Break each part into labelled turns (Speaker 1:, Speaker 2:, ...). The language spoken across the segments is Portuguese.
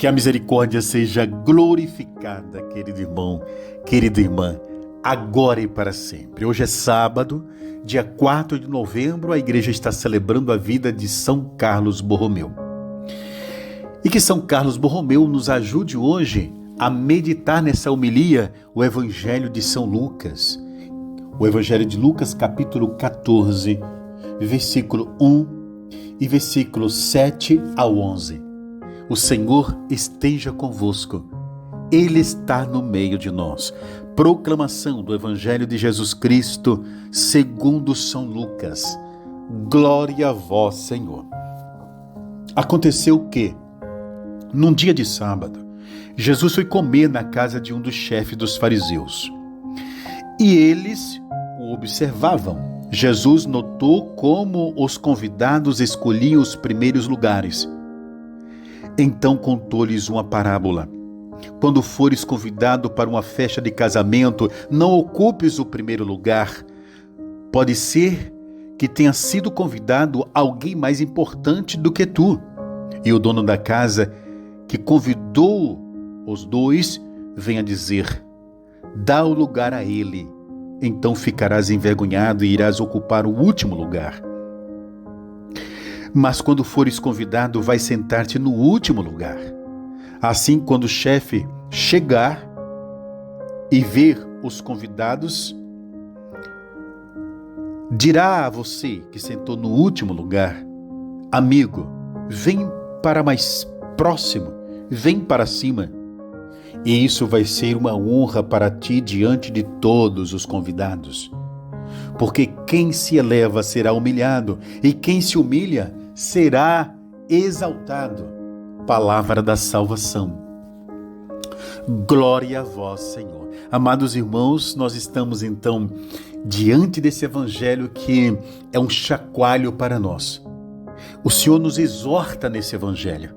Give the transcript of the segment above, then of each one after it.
Speaker 1: Que a misericórdia seja glorificada, querido irmão, querida irmã, agora e para sempre. Hoje é sábado, dia 4 de novembro, a igreja está celebrando a vida de São Carlos Borromeu. E que São Carlos Borromeu nos ajude hoje a meditar nessa homilia o Evangelho de São Lucas. O Evangelho de Lucas, capítulo 14, versículo 1 e versículo 7 ao 11. O Senhor esteja convosco. Ele está no meio de nós. Proclamação do Evangelho de Jesus Cristo, segundo São Lucas. Glória a vós, Senhor. Aconteceu que, num dia de sábado, Jesus foi comer na casa de um dos chefes dos fariseus. E eles o observavam. Jesus notou como os convidados escolhiam os primeiros lugares. Então contou-lhes uma parábola. Quando fores convidado para uma festa de casamento, não ocupes o primeiro lugar. Pode ser que tenha sido convidado alguém mais importante do que tu. E o dono da casa, que convidou os dois, venha dizer: dá o lugar a ele. Então ficarás envergonhado e irás ocupar o último lugar. Mas quando fores convidado, vai sentar-te no último lugar. Assim, quando o chefe chegar e ver os convidados, dirá a você que sentou no último lugar: amigo, vem para mais próximo, vem para cima. E isso vai ser uma honra para ti diante de todos os convidados. Porque quem se eleva será humilhado, e quem se humilha será exaltado. Palavra da salvação. Glória a vós, Senhor. Amados irmãos, nós estamos então diante desse evangelho que é um chacoalho para nós. O Senhor nos exorta nesse evangelho,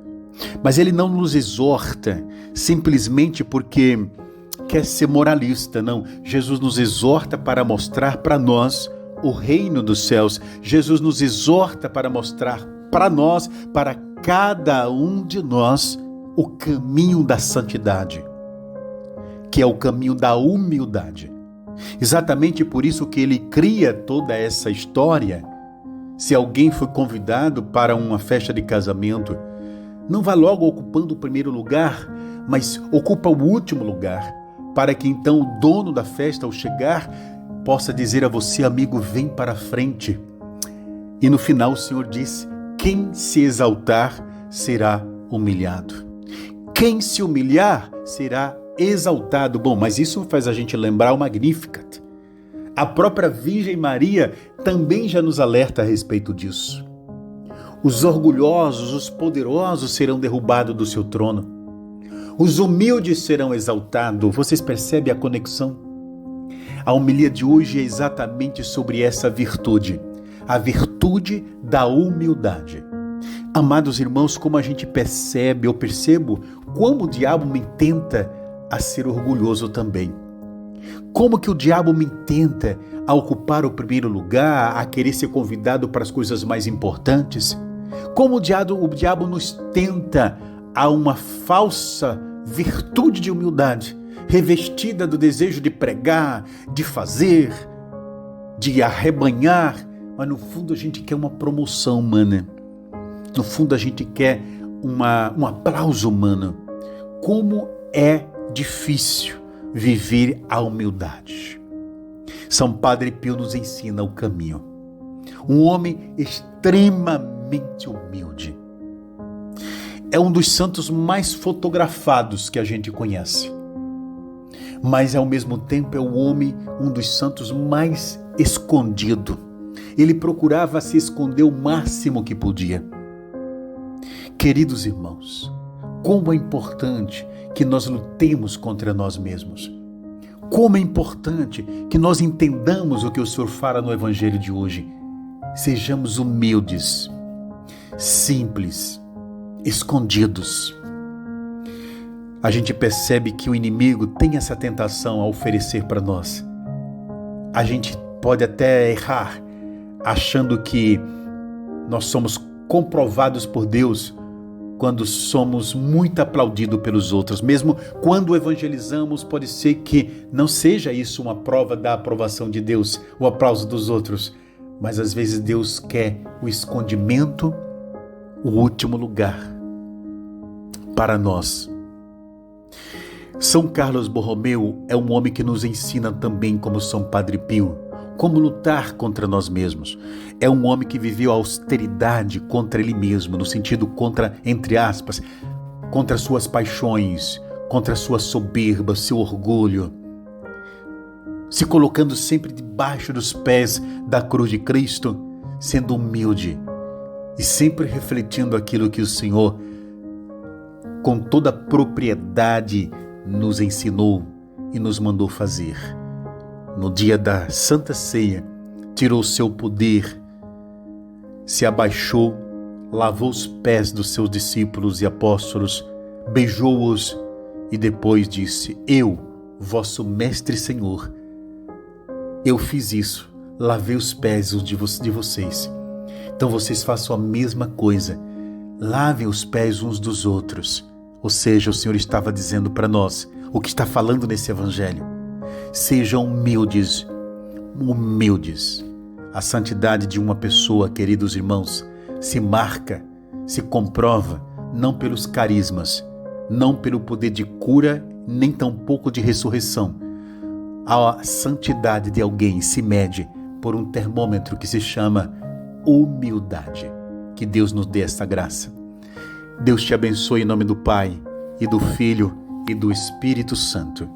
Speaker 1: mas Ele não nos exorta simplesmente porque quer ser moralista, não. Jesus nos exorta para mostrar para nós o reino dos céus. Jesus nos exorta para mostrar para nós, para cada um de nós, o caminho da santidade, que é o caminho da humildade. Exatamente por isso que ele cria toda essa história. Se alguém foi convidado para uma festa de casamento, não vá logo ocupando o primeiro lugar, mas ocupa o último lugar, para que então o dono da festa, ao chegar, possa dizer a você: amigo, vem para a frente. E no final o Senhor diz: quem se exaltar será humilhado. Quem se humilhar será exaltado. Bom, mas isso faz a gente lembrar o Magnificat. A própria Virgem Maria também já nos alerta a respeito disso. Os orgulhosos, os poderosos serão derrubados do seu trono. Os humildes serão exaltados. Vocês percebem a conexão? A homilia de hoje é exatamente sobre essa virtude. A virtude da humildade. Amados irmãos, como a gente percebe, eu percebo como o diabo me tenta a ser orgulhoso também. Como que o diabo me tenta a ocupar o primeiro lugar, a querer ser convidado para as coisas mais importantes. Como o diabo nos tenta a uma falsa virtude de humildade, revestida do desejo de pregar, de fazer, de arrebanhar, mas no fundo a gente quer uma promoção humana. No fundo a gente quer um aplauso humano. Como é difícil viver a humildade. São Padre Pio nos ensina o caminho. Um homem extremamente humilde. É um dos santos mais fotografados que a gente conhece. Mas ao mesmo tempo é um dos santos mais escondido. Ele procurava se esconder o máximo que podia. Queridos irmãos, como é importante que nós lutemos contra nós mesmos. Como é importante que nós entendamos o que o Senhor fala no Evangelho de hoje. Sejamos humildes, simples, escondidos. A gente percebe que o inimigo tem essa tentação a oferecer para nós. A gente pode até errar, achando que nós somos comprovados por Deus quando somos muito aplaudidos pelos outros. Mesmo quando evangelizamos, pode ser que não seja isso uma prova da aprovação de Deus, o aplauso dos outros. Mas às vezes Deus quer o escondimento, o último lugar para nós. São Carlos Borromeu é um homem que nos ensina também, como São Padre Pio, como lutar contra nós mesmos. É um homem que viveu a austeridade contra ele mesmo, no sentido contra, entre aspas, contra suas paixões, contra sua soberba, seu orgulho, se colocando sempre debaixo dos pés da cruz de Cristo, sendo humilde e sempre refletindo aquilo que o Senhor, com toda a propriedade, nos ensinou e nos mandou fazer. No dia da Santa Ceia, tirou seu poder, se abaixou, lavou os pés dos seus discípulos e apóstolos, beijou-os e depois disse: Eu, vosso Mestre e Senhor, eu fiz isso, lavei os pés de vocês. Então vocês façam a mesma coisa, lavem os pés uns dos outros. Ou seja, o Senhor estava dizendo para nós, o que está falando nesse evangelho: sejam humildes. A santidade de uma pessoa, queridos irmãos, se marca, se comprova, não pelos carismas, não pelo poder de cura, nem tampouco de ressurreição. A santidade de alguém se mede por um termômetro que se chama humildade. Que Deus nos dê essa graça. Deus te abençoe em nome do Pai, e do Filho, e do Espírito Santo.